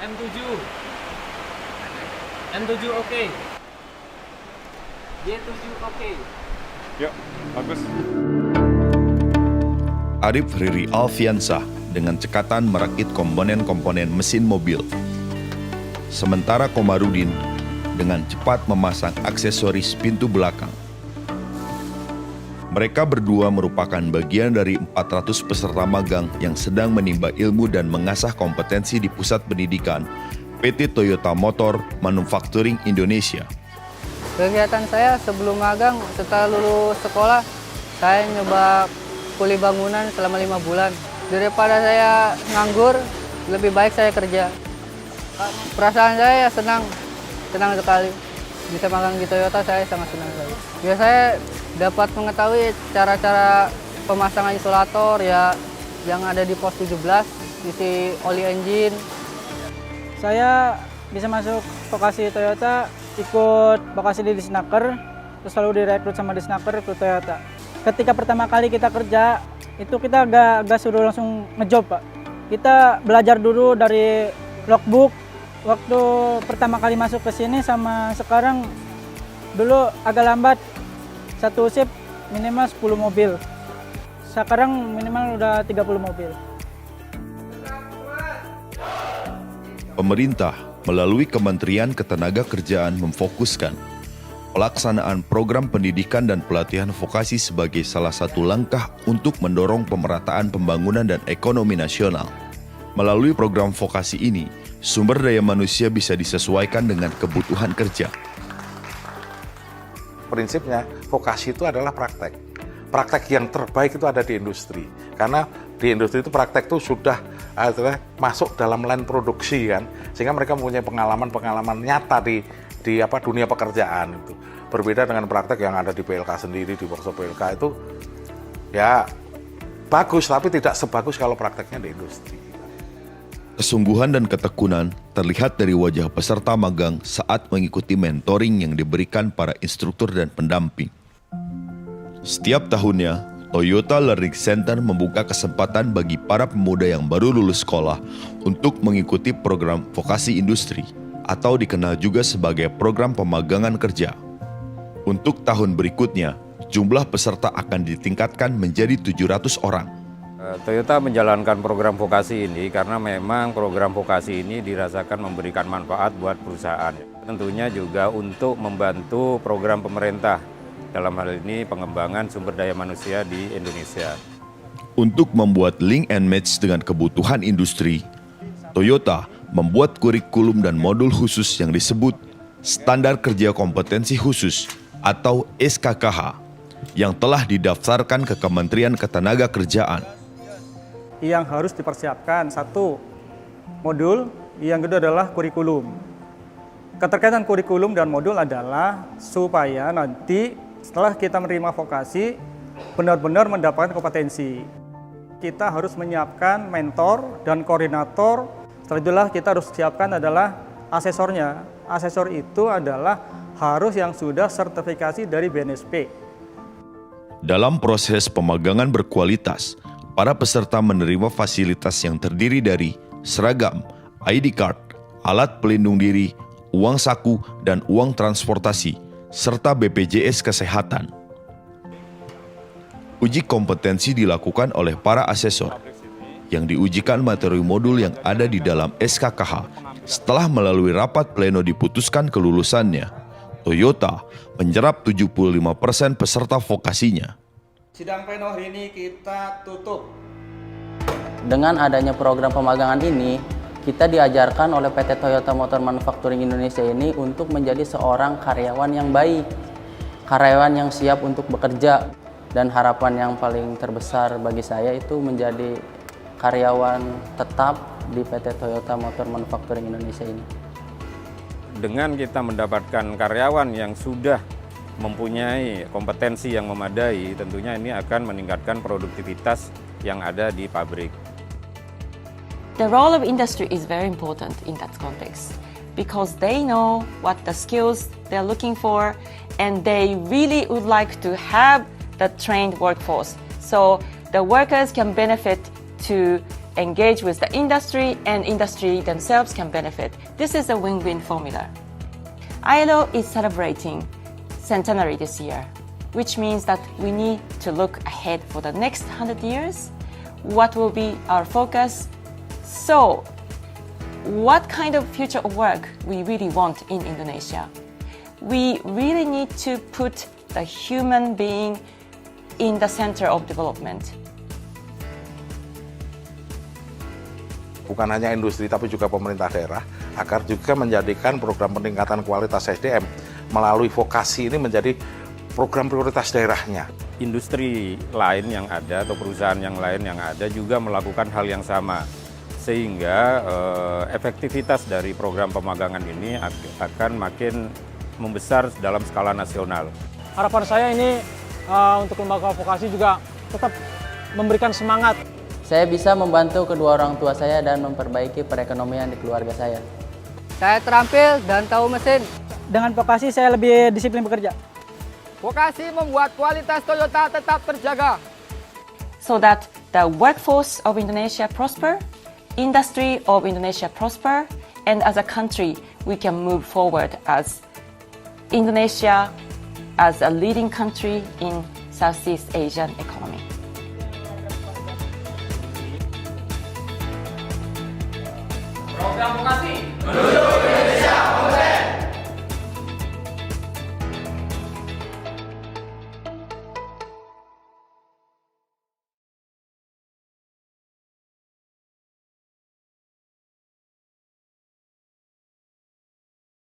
M7. M7 oke. Y7 oke. Yuk, bagus. Arif Riri Alfiansah dengan cekatan merakit komponen-komponen mesin mobil. Sementara Komarudin dengan cepat memasang aksesoris pintu belakang. Mereka berdua merupakan bagian dari 400 peserta magang yang sedang menimba ilmu dan mengasah kompetensi di Pusat Pendidikan PT Toyota Motor Manufacturing Indonesia. Kegiatan saya sebelum magang, setelah lulus sekolah, saya nyoba kuli bangunan selama 5 bulan. Daripada saya nganggur, lebih baik saya kerja. Perasaan saya senang sekali. Bisa magang di Toyota, saya sangat senang sekali. Ya, saya dapat mengetahui cara-cara pemasangan isolator ya yang ada di pos 17, isi oli engine. Saya bisa masuk vokasi Toyota, ikut vokasi di Disnaker, terus selalu direkrut sama Disnaker ke Toyota. Ketika pertama kali kita kerja, itu kita gak suruh langsung ngejob, Pak. Kita belajar dulu dari logbook. Waktu pertama kali masuk ke sini sama sekarang, dulu agak lambat. Satu shift minimal 10 mobil. Sekarang minimal udah 30 mobil. Pemerintah melalui Kementerian Ketenagakerjaan memfokuskan pelaksanaan program pendidikan dan pelatihan vokasi sebagai salah satu langkah untuk mendorong pemerataan pembangunan dan ekonomi nasional. Melalui program vokasi ini, sumber daya manusia bisa disesuaikan dengan kebutuhan kerja. Prinsipnya, vokasi itu adalah praktek. Praktek yang terbaik itu ada di industri. Karena di industri itu praktek itu sudah masuk dalam line produksi kan, sehingga mereka mempunyai pengalaman-pengalaman nyata di dunia pekerjaan itu. Berbeda dengan praktek yang ada di PLK sendiri, di workshop PLK itu ya bagus, tapi tidak sebagus kalau prakteknya di industri. Kesungguhan dan ketekunan terlihat dari wajah peserta magang saat mengikuti mentoring yang diberikan para instruktur dan pendamping. Setiap tahunnya, Toyota Learning Center membuka kesempatan bagi para pemuda yang baru lulus sekolah untuk mengikuti program vokasi industri atau dikenal juga sebagai program pemagangan kerja. Untuk tahun berikutnya, jumlah peserta akan ditingkatkan menjadi 700 orang. Toyota menjalankan program vokasi ini karena memang program vokasi ini dirasakan memberikan manfaat buat perusahaan. Tentunya juga untuk membantu program pemerintah, dalam hal ini pengembangan sumber daya manusia di Indonesia. Untuk membuat link and match dengan kebutuhan industri, Toyota membuat kurikulum dan modul khusus yang disebut Standar Kerja Kompetensi Khusus atau SKKH yang telah didaftarkan ke Kementerian Ketenagakerjaan. Yang harus dipersiapkan, satu, modul, yang kedua adalah kurikulum. Keterkaitan kurikulum dan modul adalah supaya nanti setelah kita menerima vokasi, benar-benar mendapatkan kompetensi. Kita harus menyiapkan mentor dan koordinator. Setelah itulah kita harus siapkan adalah asesornya. Asesor itu adalah harus yang sudah sertifikasi dari BNSP. Dalam proses pemagangan berkualitas, para peserta menerima fasilitas yang terdiri dari seragam, ID card, alat pelindung diri, uang saku, dan uang transportasi, serta BPJS Kesehatan. Uji kompetensi dilakukan oleh para asesor, yang diujikan materi modul yang ada di dalam SKKH. Setelah melalui rapat pleno diputuskan kelulusannya, Toyota menyerap 75% peserta vokasinya. Sidang pleno hari ini kita tutup. Dengan adanya program pemagangan ini, kita diajarkan oleh PT Toyota Motor Manufacturing Indonesia ini untuk menjadi seorang karyawan yang baik, karyawan yang siap untuk bekerja, dan harapan yang paling terbesar bagi saya itu menjadi karyawan tetap di PT Toyota Motor Manufacturing Indonesia ini. Dengan kita mendapatkan karyawan yang sudah mempunyai kompetensi yang memadai, tentunya ini akan meningkatkan produktivitas yang ada di pabrik. The role of industry is very important in that context because they know what the skills they're looking for and they really would like to have the trained workforce. So the workers can benefit to engage with the industry, and industry themselves can benefit. This is a win-win formula. ILO is celebrating centenary this year, which means that we need to look ahead for the next 100 years. What will be our focus? So, what kind of future of work we really want in Indonesia? We really need to put the human being in the center of development. Bukan hanya industri tapi juga pemerintah daerah agar juga menjadikan program peningkatan kualitas SDM melalui vokasi ini menjadi program prioritas daerahnya. Industri lain yang ada atau perusahaan yang lain yang ada juga melakukan hal yang sama, sehingga efektivitas dari program pemagangan ini akan makin membesar dalam skala nasional. Harapan saya ini untuk lembaga vokasi juga tetap memberikan semangat. Saya bisa membantu kedua orang tua saya dan memperbaiki perekonomian di keluarga saya. Saya terampil dan tahu mesin. Dengan vokasi saya lebih disiplin bekerja. Vokasi membuat kualitas Toyota tetap terjaga. So that the workforce of Indonesia prosper, industry of Indonesia prosper, and as a country we can move forward as Indonesia as a leading country in Southeast Asian economy. Program vokasi menuju